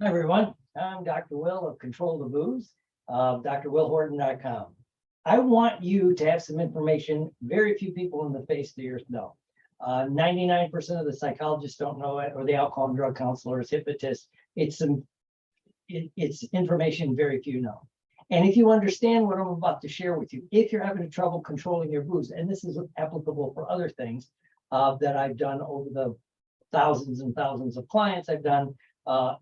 Hi, everyone. I'm Dr. Will of Control the Booze, drwillhorton.com. I want you to have some information very few people on the face of the earth know. 99% of the psychologists don't know it, or the alcohol and drug counselors, hypnotists. It's information very few know. And if you understand what I'm about to share with you, if you're having trouble controlling your booze, and this is applicable for other things that I've done over the thousands and thousands of clients I've done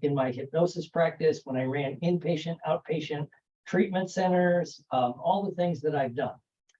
in my hypnosis practice, when I ran inpatient, outpatient treatment centers, all the things that I've done.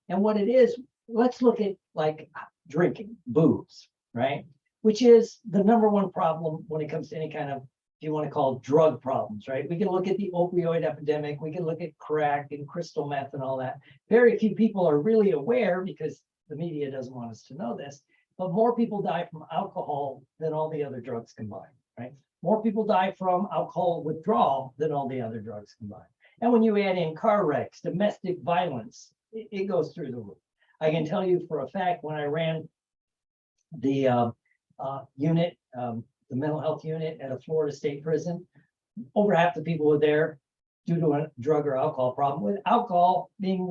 And what it is, let's look at like drinking, booze, right? Which is the number one problem when it comes to any kind of, if you want to call it drug problems, right? We can look at the opioid epidemic, we can look at crack and crystal meth and all that. Very few people are really aware because the media doesn't want us to know this, but more people die from alcohol than all the other drugs combined, right? More people die from alcohol withdrawal than all the other drugs combined. And when you add in car wrecks, domestic violence, it goes through the roof. I can tell you for a fact, when I ran the unit, the mental health unit at a Florida state prison, over half the people were there due to a drug or alcohol problem, with alcohol being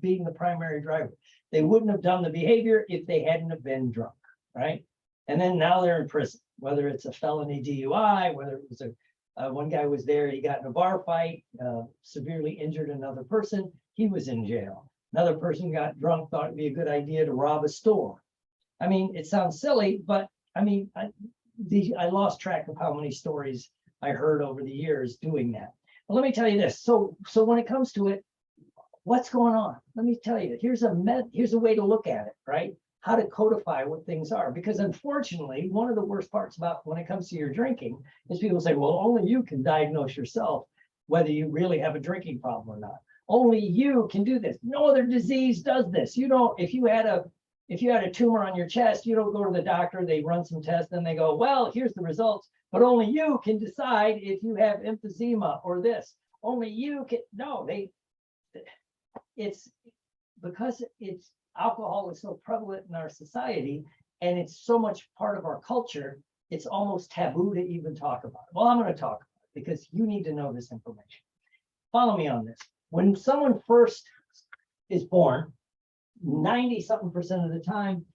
being the primary driver. They wouldn't have done the behavior if they hadn't have been drunk, right? And then now they're in prison, whether it's a felony DUI, whether it was one guy was there, he got in a bar fight, severely injured another person, he was in jail. Another person got drunk, thought it'd be a good idea to rob a store. I mean, it sounds silly, but I mean, I lost track of how many stories I heard over the years doing that. But let me tell you this. So when it comes to it, what's going on? Let me tell you, here's a way to look at it, right? How to codify what things are. Because unfortunately, one of the worst parts about when it comes to your drinking is people say, well, only you can diagnose yourself whether you really have a drinking problem or not. Only you can do this. No other disease does this. You don't, if you had a tumor on your chest, you don't go to the doctor, they run some tests, and they go, well, here's the results, but only you can decide if you have emphysema or this. Only you can, no, it's because alcohol is so prevalent in our society and it's so much part of our culture, it's almost taboo to even talk about it. Well, I'm going to talk about it because you need to know this information. Follow me on this. When someone first is born, 90-something% of the time,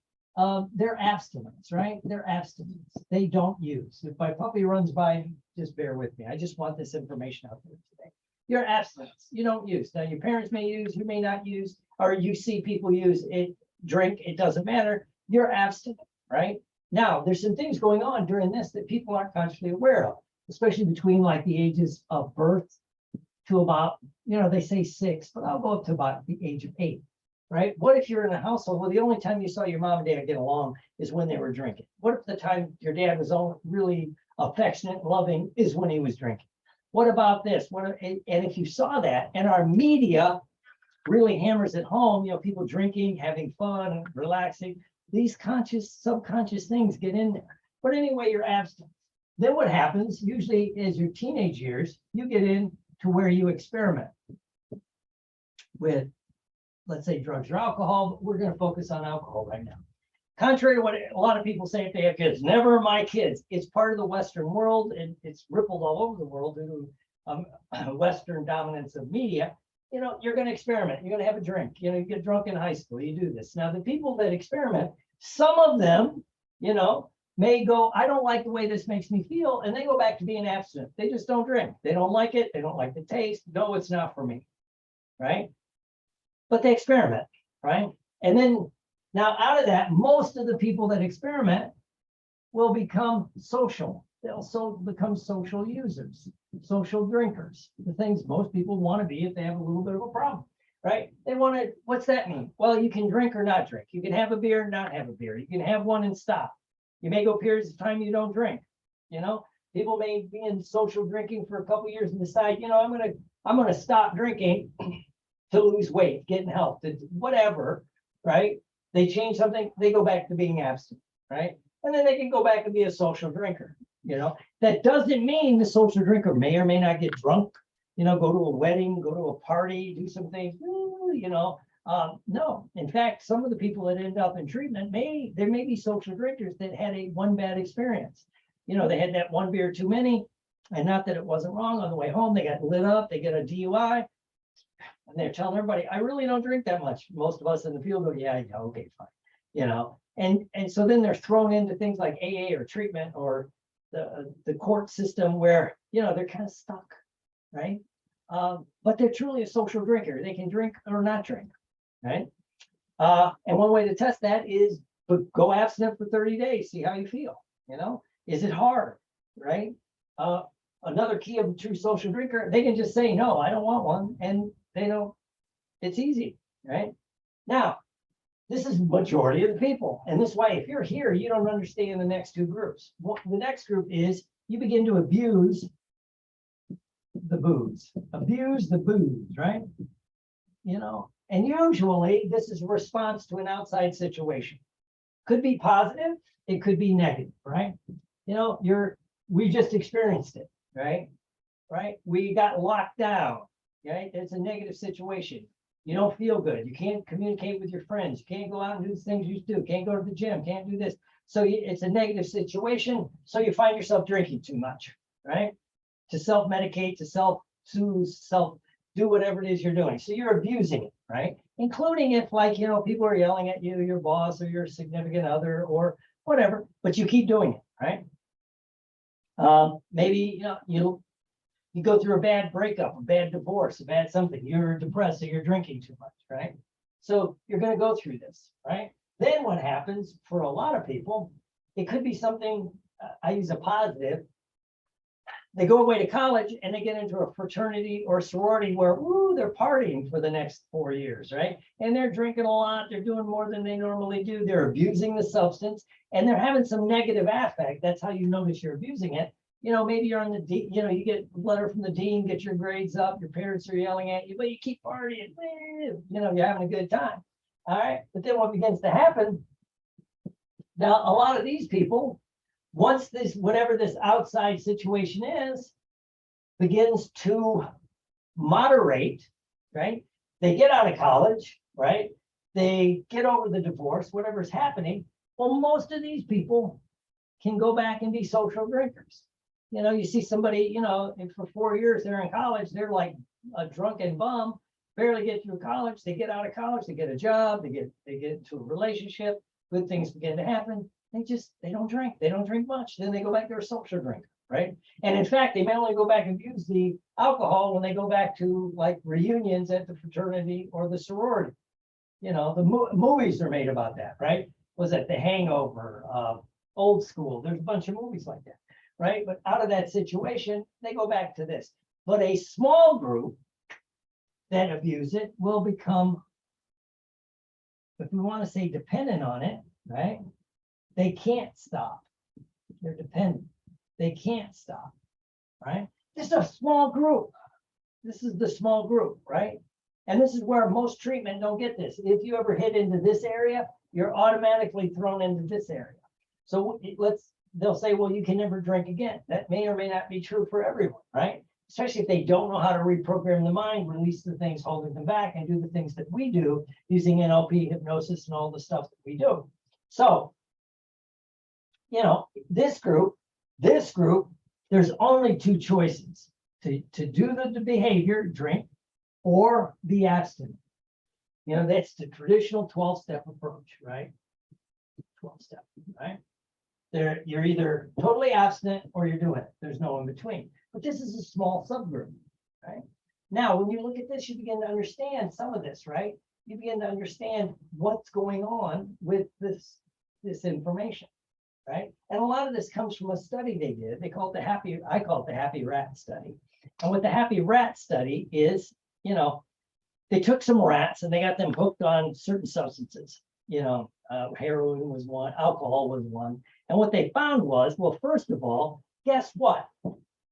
they're abstinence, right? They're abstinence. They don't use. If my puppy runs by, just bear with me. I just want this information out there today. You're abstinence. You don't use. Now, your parents may use, you may not use, or you see people use it, drink, it doesn't matter. You're abstinent, right? Now, there's some things going on during this that people aren't consciously aware of, especially between like the ages of birth to about, they say 6, but I'll go up to about the age of 8, right? What if you're in a household where the only time you saw your mom and dad get along is when they were drinking? What if the time your dad was really affectionate and loving is when he was drinking? What about this? And if you saw that, and our media really hammers it home, people drinking, having fun, relaxing, these subconscious things get in there. But anyway, you're abstinent. Then what happens, usually as your teenage years, you get into where you experiment with, let's say, drugs or alcohol, but we're going to focus on alcohol right now. Contrary to what a lot of people say if they have kids, never my kids. It's part of the Western world, and it's rippled all over the world due to Western dominance of media. You're going to experiment. You're going to have a drink. You get drunk in high school. You do this. Now, the people that experiment, some of them, may go, I don't like the way this makes me feel, and they go back to being abstinent. They just don't drink. They don't like it. They don't like the taste. No, it's not for me, right? But they experiment, right? And then now out of that, most of the people that experiment will become social. They'll become social users, social drinkers, the things most people want to be if they have a little bit of a problem, right? They want to, what's that mean? Well, you can drink or not drink. You can have a beer and not have a beer. You can have one and stop. You may go periods of time you don't drink. People may be in social drinking for a couple of years and decide, I'm gonna stop drinking to lose weight, get in health, whatever, right? They change something, they go back to being abstinent, right? And then they can go back and be a social drinker. That doesn't mean the social drinker may or may not get drunk, go to a wedding, go to a party, do some things, no. In fact, some of the people that end up in treatment there may be social drinkers that had one bad experience. They had that one beer too many, And not that it wasn't wrong. On the way home, they got lit up, they get a DUI, and they're telling everybody, I really don't drink that much. Most of us in the field go, yeah, okay, fine. And so then they're thrown into things like AA or treatment or the court system where, they're kind of stuck, right? But they're truly a social drinker. They can drink or not drink, right? And one way to test that is go abstinent for 30 days, see how you feel, Is it hard, right? Another key of a true social drinker, they can just say, no, I don't want one. And it's easy, right? Now, this is the majority of the people. And this way, if you're here, you don't understand the next two groups. The next group is you begin to abuse the booze, right? And usually this is a response to an outside situation. Could be positive, it could be negative, right? We just experienced it, right? We got locked down, right? It's a negative situation. You don't feel good. You can't communicate with your friends. You can't go out and do the things you do. Can't go to the gym. Can't do this. So it's a negative situation. So you find yourself drinking too much, right? To self-medicate, to self-soothe, do whatever it is you're doing. So you're abusing it, right? Including if people are yelling at you, your boss or your significant other or whatever, but you keep doing it, right? Maybe, you go through a bad breakup, a bad divorce, a bad something, you're depressed, so you're drinking too much, right? So you're going to go through this, right? Then what happens for a lot of people, it could be something, I use a positive. They go away to college and they get into a fraternity or sorority where, they're partying for the next 4 years, right? And they're drinking a lot, they're doing more than they normally do, they're abusing the substance, and they're having some negative affect. That's how you notice you're abusing it. Maybe you're on the dean, you get a letter from the dean, get your grades up, your parents are yelling at you, but you keep partying, you're having a good time. All right. But then what begins to happen, now a lot of these people, once whatever this outside situation is, begins to moderate, right? They get out of college, right? They get over the divorce, whatever's happening. Well, most of these people can go back and be social drinkers. You see somebody, and for 4 years they're in college, they're like a drunken bum, barely get through college. They get out of college, they get a job, they get into a relationship, good things begin to happen. They don't drink. They don't drink much. Then they go back to a social drinker, right? And in fact, they may only go back and use the alcohol when they go back to like reunions at the fraternity or the sorority. The movies are made about that, right? Was it The Hangover, Old School? There's a bunch of movies like that, right? But out of that situation, they go back to this. But a small group that abuse it will become, if we want to say dependent on it, right? They can't stop. They're dependent. They can't stop, right? This is a small group. This is the small group, right? And this is where most treatment don't get this. If you ever hit into this area, you're automatically thrown into this area. So they'll say, well, you can never drink again. That may or may not be true for everyone, right? Especially if they don't know how to reprogram the mind, release the things holding them back, and do the things that we do using NLP, hypnosis, and all the stuff that we do. So, this group, there's only two choices: to do the behavior, drink, or be abstinent. That's the traditional 12-step approach, right? 12-step, right? You're either totally abstinent or you're doing it. There's no in between. But this is a small subgroup, right? Now, when you look at this, you begin to understand some of this, right? You begin to understand what's going on with this information, right? And a lot of this comes from a study they did. I call it the happy rat study. And what the happy rat study is, they took some rats and they got them hooked on certain substances. Heroin was one, alcohol was one. And what they found was, well, first of all, guess what?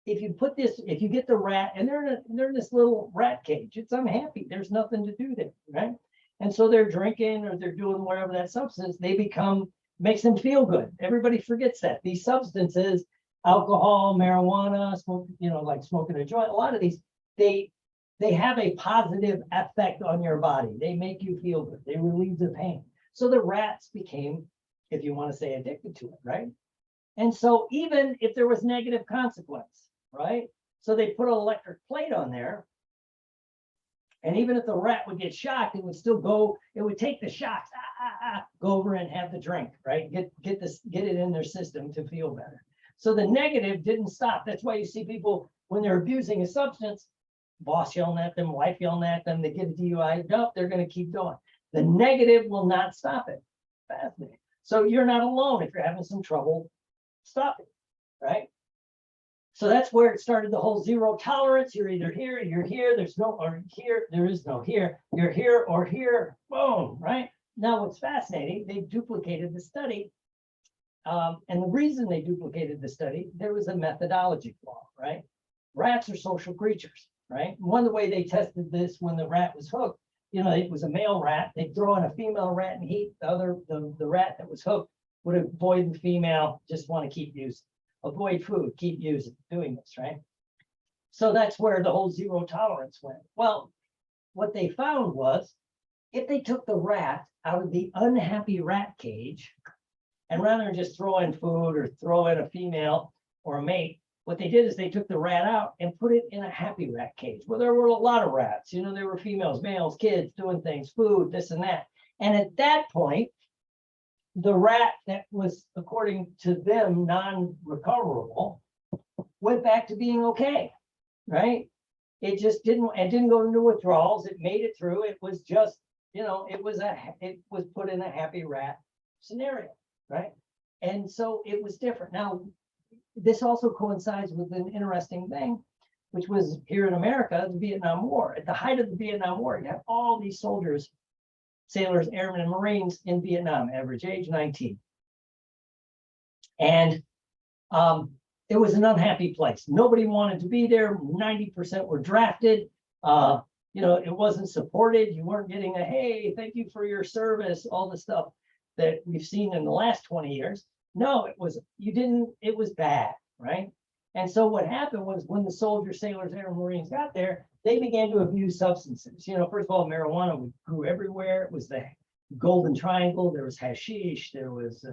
If you get the rat and they're in this little rat cage, it's unhappy. There's nothing to do there, right? And so they're drinking or they're doing whatever that substance, makes them feel good. Everybody forgets that. These substances, alcohol, marijuana, smoke, like smoking a joint, a lot of these, they have a positive effect on your body. They make you feel good. They relieve the pain. So the rats became, if you want to say, addicted to it, right? And so even if there was negative consequence, right? So they put an electric plate on there. And even if the rat would get shocked, it would still go, it would take the shocks, go over and have the drink, right? Get it in their system to feel better. So the negative didn't stop. That's why you see people when they're abusing a substance, boss yelling at them, wife yelling at them, they get a DUI, nope, they're going to keep going. The negative will not stop it. Fascinating. So you're not alone if you're having some trouble stopping, right? So that's where it started, the whole zero tolerance. You're either here, you're here, there's no, or here, there is no here, you're here or here, boom, right? Now what's fascinating, they duplicated the study. And the reason they duplicated the study, there was a methodology flaw, right? Rats are social creatures, right? One of the way they tested this when the rat was hooked, you know, it was a male rat, they'd throw in a female rat in heat, the rat that was hooked would avoid the female, just want to keep using. Avoid food, keep doing this, right? So that's where the whole zero tolerance went. Well, what they found was if they took the rat out of the unhappy rat cage, and rather than just throw in food or throw in a female or a mate, what they did is they took the rat out and put it in a happy rat cage. Well, there were a lot of rats, you know, there were females, males, kids doing things, food, this and that. And at that point, the rat that was, according to them, non-recoverable, went back to being okay, right? It just didn't go into withdrawals. It made it through. It was just, you know, it was put in a happy rat scenario, right? And so it was different. Now, this also coincides with an interesting thing, which was here in America, the Vietnam War. At the height of the Vietnam War, you have all these soldiers, sailors, airmen, and Marines in Vietnam, average age 19. And it was an unhappy place. Nobody wanted to be there. 90% were drafted. You know, it wasn't supported. You weren't getting a, hey, thank you for your service, all the stuff that we've seen in the last 20 years. No, it was bad, right? And so what happened was when the soldiers, sailors, airmen, Marines got there, they began to abuse substances. You know, first of all, marijuana grew everywhere. It was the golden triangle. There was hashish. There was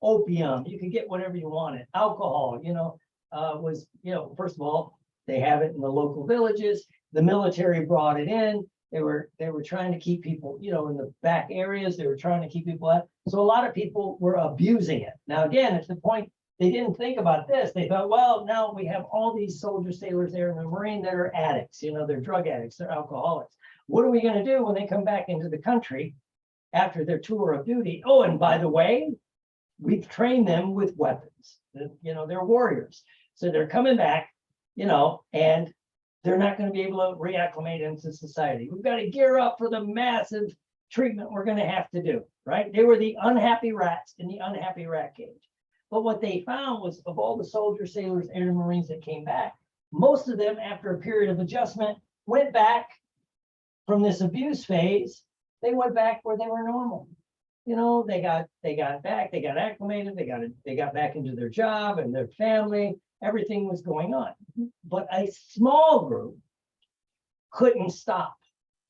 opium. You could get whatever you wanted. Alcohol, you know, was, you know, first of all, they have it in the local villages. The military brought it in. They were trying to keep people, you know, in the back areas. They were trying to keep people out. So a lot of people were abusing it. Now, again, it's the point. They didn't think about this. They thought, well, now we have all these soldiers, sailors, airmen, Marine that are addicts. You know, they're drug addicts, they're alcoholics. What are we going to do when they come back into the country after their tour of duty? Oh, and by the way, we've trained them with weapons. You know, they're warriors. So they're coming back, you know, and they're not going to be able to reacclimate into society. We've got to gear up for the massive treatment we're going to have to do, right? They were the unhappy rats in the unhappy rat cage. But what they found was of all the soldiers, sailors, airmen, Marines that came back, most of them, after a period of adjustment, went back from this abuse phase. They went back where they were normal. You know, they got back, they got acclimated, they got back into their job and their family. Everything was going on. But a small group couldn't stop.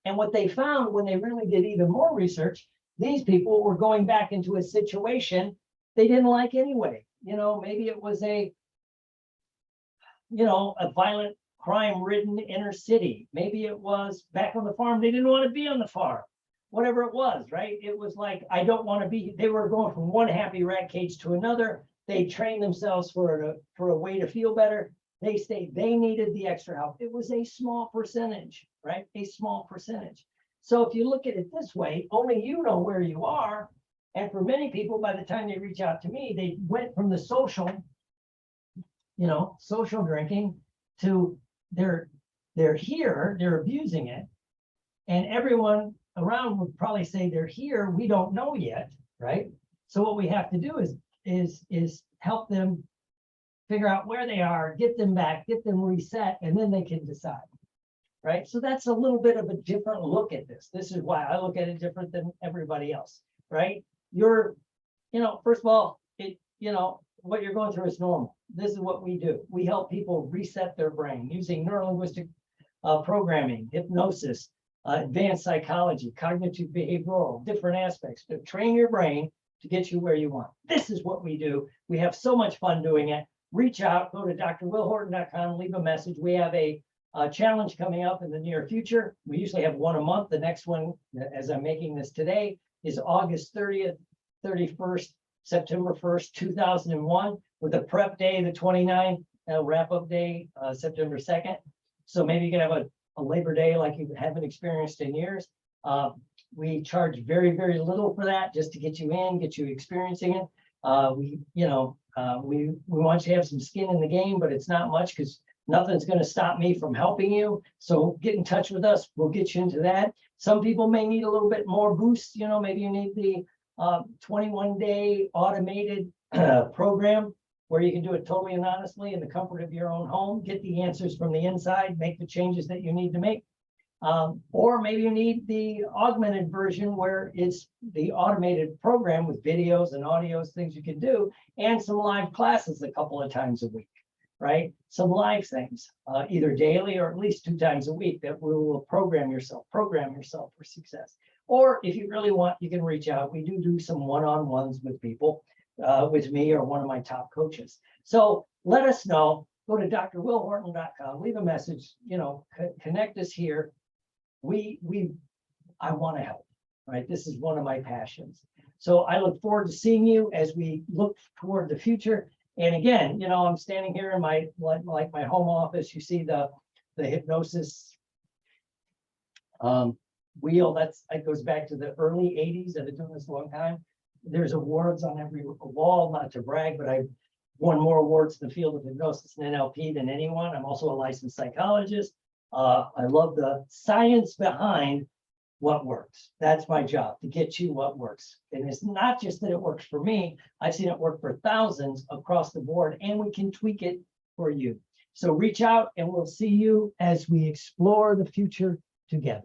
And what they found when they really did even more research, these people were going back into a situation they didn't like anyway. You know, maybe it was a violent, crime-ridden inner city. Maybe it was back on the farm. They didn't want to be on the farm. Whatever it was, right? It was like, I don't want to be. They were going from one happy rat cage to another. They trained themselves for a way to feel better. They needed the extra help. It was a small percentage, right? A small percentage. So if you look at it this way, only you know where you are. And for many people, by the time they reach out to me, they went from the social drinking to they're here, they're abusing it. And everyone around would probably say they're here, we don't know yet, right? So what we have to do is help them figure out where they are, get them back, get them reset, and then they can decide, right? So that's a little bit of a different look at this. This is why I look at it different than everybody else, right? First of all, what you're going through is normal. This is what we do. We help people reset their brain using neurolinguistic programming, hypnosis, advanced psychology, cognitive behavioral, different aspects to train your brain to get you where you want. This is what we do. We have so much fun doing it. reach out, go to drwillhorton.com, leave a message. We have a challenge coming up in the near future. We usually have one a month. The next one, as I'm making this today, is August 30th, 31st, September 1st, 2001, with a prep day, the 29th, wrap-up day, September 2nd. So maybe you can have a Labor Day like you haven't experienced in years. We charge very, very little for that, just to get you in, get you experiencing it. We want you to have some skin in the game, but it's not much because nothing's going to stop me from helping you. So get in touch with us. We'll get you into that. Some people may need a little bit more boost. Maybe you need the 21-day automated program where you can do it totally anonymously in the comfort of your own home, get the answers from the inside, make the changes that you need to make. Or maybe you need the augmented version where it's the automated program with videos and audios, things you can do, and some live classes a couple of times a week, right? Some live things, either daily or at least 2 times a week that will program yourself for success. Or if you really want, you can reach out. We do some one-on-ones with people, with me or one of my top coaches. So let us know. Go to drwillhorton.com, leave a message, connect us here. I want to help, right? This is one of my passions. So I look forward to seeing you as we look toward the future. And again, I'm standing here in my my home office. You see the hypnosis wheel. That goes back to the early 80s. I've been doing this a long time. There's awards on every wall, not to brag, but I've won more awards in the field of hypnosis and NLP than anyone. I'm also a licensed psychologist. I love the science behind what works. That's my job, to get you what works. And it's not just that it works for me. I've seen it work for thousands across the board, and we can tweak it for you. So reach out and we'll see you as we explore the future together.